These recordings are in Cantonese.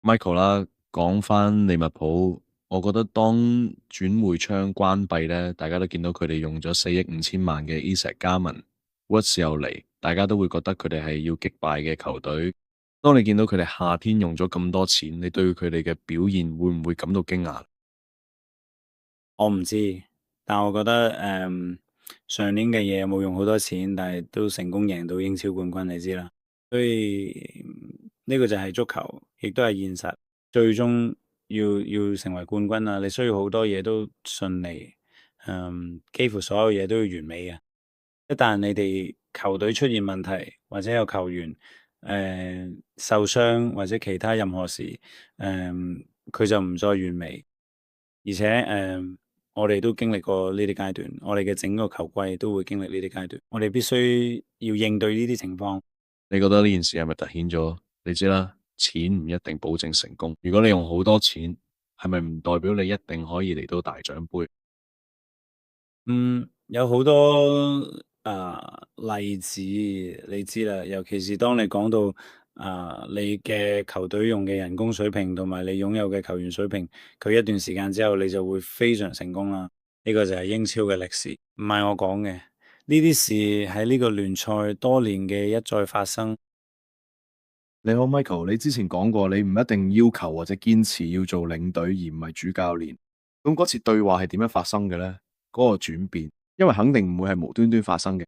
Michael 啦，講翻利物浦，我覺得當轉會窗關閉咧，大家都見到佢哋用咗4億5千萬嘅 Isak 加盟，Woods 又嚟，大家都會覺得佢哋係要擊敗嘅球隊。當你見到佢哋夏天用咗咁多錢，你對佢哋嘅表現會唔會感到驚訝？我唔知，但我覺得上年嘅嘢冇用好多錢，但係都成功贏到英超冠軍，你知啦。所以呢個就係足球，亦都係現實。最終要成為冠軍啊，你需要好多嘢都順利，幾乎所有嘢都要完美嘅。一旦你哋球隊出現問題，或者有球員受傷或者其他任何事，佢就唔再完美。而且我哋都經歷過呢啲階段，我哋嘅整個球季都會經歷呢啲階段，我哋必須要應對呢啲情況。你覺得呢件事係咪凸顯咗？你知啦，錢唔一定保證成功。如果你用好多錢，係咪唔代表你一定可以嚟到大獎杯？嗯，有好多例子，你知啦，尤其是當你講到你嘅球隊用嘅人工水平同埋你擁有嘅球員水平，佢一段時間之後你就會非常成功啦。呢個就係英超嘅歷史，唔係我講嘅。呢啲事喺呢個聯賽多年嘅一再發生。你好，Michael，你之前講過你唔一定要求或者堅持要做領隊而唔係主教練。咁嗰次對話係點樣發生嘅呢？嗰個轉變，因為肯定唔會係無端端發生嘅。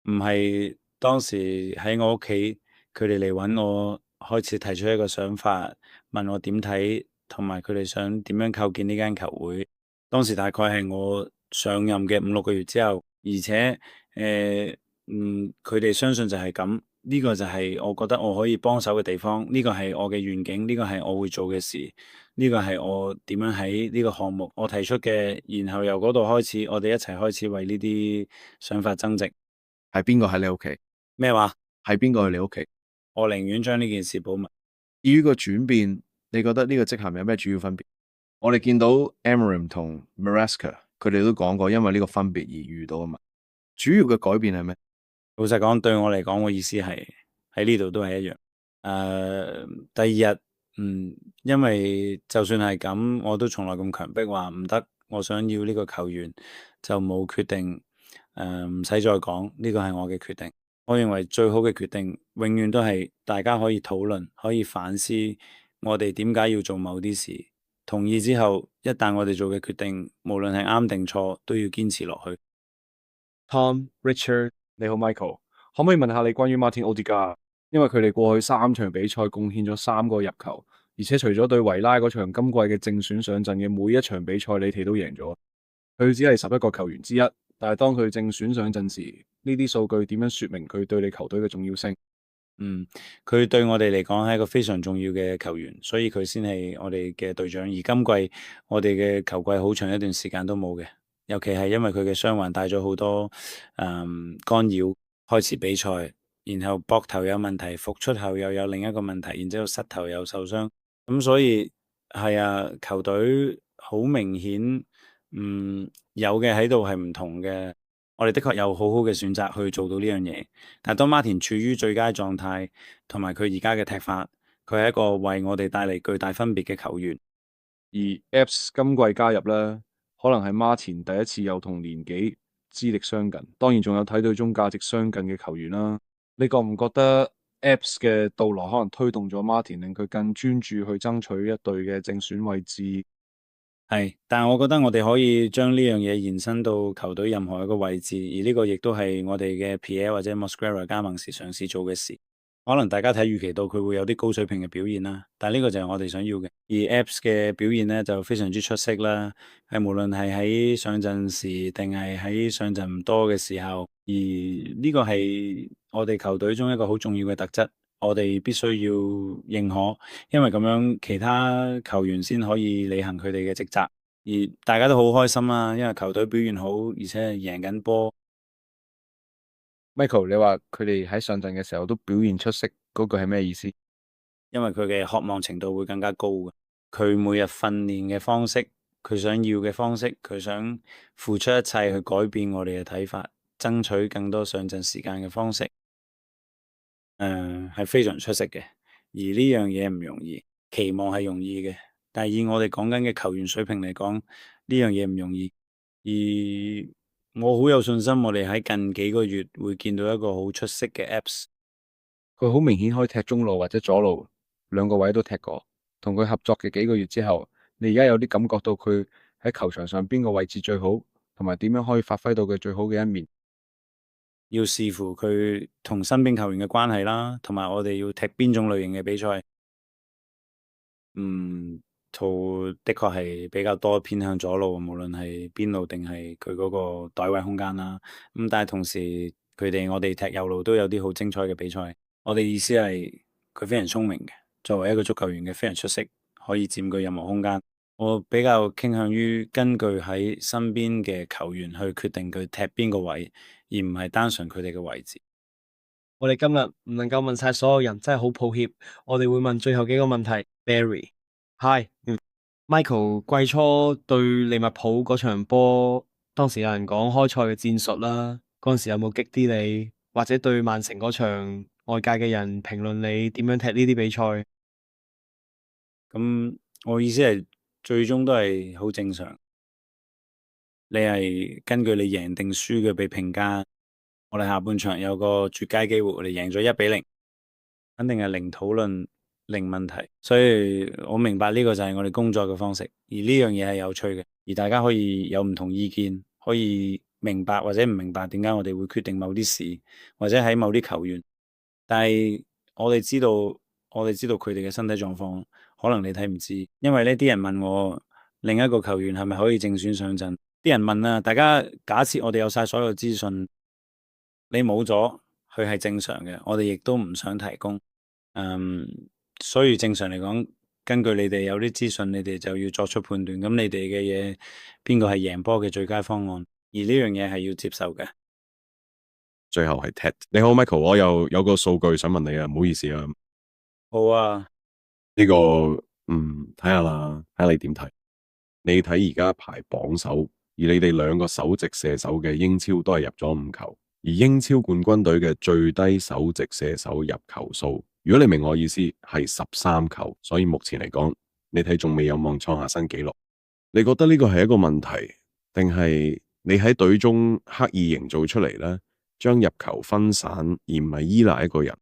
唔係當時喺我屋企，佢哋嚟揾我，開始提出一個想法，問我點睇，同埋佢哋想點樣構建呢間球會。當時大概係我上任嘅5、6個月之後，而且佢哋相信就係咁，呢個就係我覺得我可以幫手嘅地方，呢個係我嘅願景，呢個係我會做嘅事，呢個係我點樣喺呢個項目我提出嘅，然後由嗰度開始，我哋一齊開始為呢啲想法增值。係邊個喺你屋企？咩話？係邊個去你屋企？我寧願將呢件事保密。至於個轉變，你覺得呢個職銜有咩主要分別？我哋見到 Amorim 同 Maresca，佢哋都講過，因為呢個分別而遇到啊嘛。主要嘅改變係咩？老實講，對我嚟講，我意思係喺呢度都係一樣。第二日，因為就算係咁，我都從來咁強迫話唔得，我想要呢個球員就冇決定。唔使再講，呢個係我嘅決定。我認為最好嘅決定，永遠都係大家可以討論，可以反思我哋點解要做某啲事。同意之後，一旦我哋做嘅決定，無論係啱定錯，都要堅持落去。Tom、Richard，你好，Michael，可唔可以問下你關於 Martin Odegaard？因為佢哋過去3場比賽貢獻咗3個入球，而且除咗對維拉嗰場今季嘅正選上陣嘅每一場比賽，你哋都贏咗。佢只係11個球員之一，但係當佢正選上陣時，呢啲數據點樣說明佢對你球隊嘅重要性？嗯，佢對我哋嚟講係一個非常重要嘅球員，所以佢先係我哋嘅隊長。而今季我哋嘅球季好長一段時間都冇嘅，尤其係因為佢嘅傷患帶咗好多干擾，開始比賽，然後膊頭有問題，復出後又有另一個問題，然之後膝頭又受傷，咁所以係啊，球隊好明顯，有嘅喺度係唔同嘅。我哋的確有好好嘅選擇去做到呢樣嘢，但係當馬田處於最佳狀態，同埋佢而家嘅踢法，佢係一個為我哋帶嚟巨大分別嘅球員。而 Apps 今季加入咧，可能係 Martin 第一次又同年紀資歷相近，當然仲有睇隊中價值相近嘅球員啦。你覺唔覺得 Apps 嘅到來可能推動咗 Martin，令佢更專注去爭取一隊嘅正選位置？係，但係我覺得我哋可以將呢樣嘢延伸到球隊任何一個位置，而呢個亦都係我哋嘅 Pierre 或者 Mosquera 加盟時嘗試做嘅事。可能大家睇預期到佢會有啲高水平嘅表現啦，但係呢個就係我哋想要嘅。而 Apps 嘅表現呢，就非常之出色啦，係無論係喺上陣時定係喺上陣唔多嘅時候，而呢個係我哋球隊中一個好重要嘅特質，我哋必須要認可，因為咁樣其他球員先可以履行佢哋嘅職責，而大家都好開心啦，因為球隊表現好，而且係贏緊波。Michael，你話佢哋喺上陣嘅時候都表現出色，嗰句係咩意思？因為佢嘅渴望程度會更加高嘅，佢每日訓練嘅方式，佢想要嘅方式，佢想付出一切去改變我哋嘅睇法，爭取更多上陣時間嘅方式，係非常出色嘅。而呢樣嘢唔容易，期望係容易嘅，但係以我哋講緊嘅球員水平嚟講，呢樣嘢唔容易。而我好有信心，我哋喺近幾個月會見到一個好出色嘅 Apps。佢好明顯可以踢中路或者左路，兩個位都踢過。同佢合作嘅幾個月之後，你而家有啲感覺到佢喺球場上邊個位置最好，同埋點樣可以發揮到佢最好嘅一面。要視乎佢同身邊球員嘅關係啦，同埋我哋要踢邊種類型嘅比賽。圖的確係比較多偏向左路，無論係邊路定係佢嗰個袋位空間啦。但係同時我哋踢右路都有啲好精彩嘅比賽。我哋意思係佢非常聰明嘅，作為一個足球員嘅非常出色，可以佔據任何空間。我比較傾向於根據喺身邊嘅球員去決定佢踢邊個位，而唔係單純佢哋嘅位置。我哋今日唔能夠問晒所有人，真係好抱歉。我哋會問最後幾個問題。Barry，Hi，Michael，季初對利物浦嗰場波，當時有人講開賽嘅戰術啦，嗰陣時有冇激啲你？或者對曼城嗰場，外界嘅人評論你點樣踢呢啲比賽？咁我意思係最終都係好正常。你係根據你贏定輸嘅被評價。我哋下半場有個絕佳機會，我哋贏咗1-0，肯定係零討論、零問題。所以我明白呢個就係我哋工作嘅方式，而呢樣嘢係有趣嘅，而大家可以有唔同意見，可以明白或者唔明白點解我哋會決定某啲事，或者喺某啲球員。但係我哋知道佢哋嘅身體狀況，可能你睇唔知，因為呢啲人問我另一個球員係咪可以正選上陣，啲人問啊，大家假設我哋有晒所有資訊。你冇咗，佢係正常嘅，我哋亦都唔想提供。所以正常嚟講，根據你哋有啲資訊，你哋就要作出判斷。咁你哋嘅嘢，邊個係贏波嘅最佳方案？而呢樣嘢係要接受嘅。最後係 Ted，你好 Michael，我又有個數據想問你啊，唔好意思啊。好啊，呢個睇下啦，睇下你點睇。你睇而家排榜首，而你哋兩個首席射手嘅英超都係入咗5球。而英超冠軍隊嘅最低首席射手入球數，如果你明我意思，係13球，所以目前嚟講，你睇仲未有望創下新紀錄。你覺得呢個係一個問題，定係你喺隊中刻意營造出嚟呢？將入球分散，而唔係依賴一個人。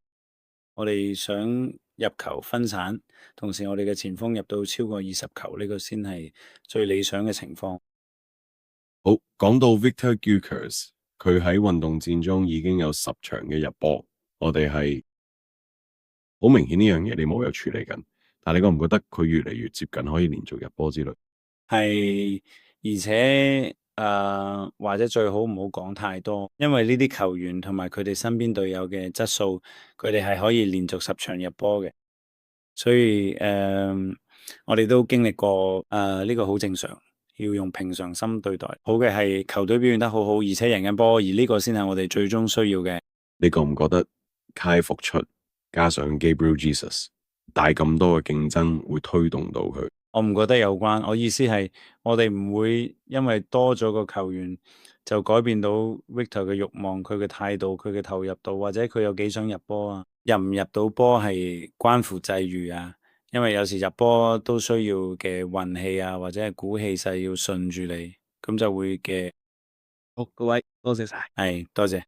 我哋想入球分散，同時我哋嘅前鋒入到超過20球，呢個先係最理想嘅情況。好，講到 Victor Gyökeres。佢喺運動戰中已經有10場嘅入波，我哋係好明顯呢樣嘢你冇有處理緊，但係你覺唔覺得佢越嚟越接近可以連續入波之類？係，而且或者最好唔好講太多，因為呢啲球員同埋佢哋身邊隊友嘅質素，佢哋係可以連續10場入波嘅，所以我哋都經歷過呢個好正常。要用平常心對待。好嘅係球隊表現得好好，而且贏緊波，而呢個先係我哋最終需要嘅。你覺唔覺得Kai復出加上 Gabriel Jesus 帶咁多嘅競爭會推動到佢？我唔覺得有關，我意思係我哋唔會因為多咗個球員就改變到 Victor 嘅慾望、佢嘅態度、佢嘅投入度，或者佢有幾想入波啊？入唔入到波係關乎際遇啊！因為有時入波都需要嘅運氣啊，或者係鼓氣勢要順住你，咁就會嘅。好，各位多謝晒，係多謝。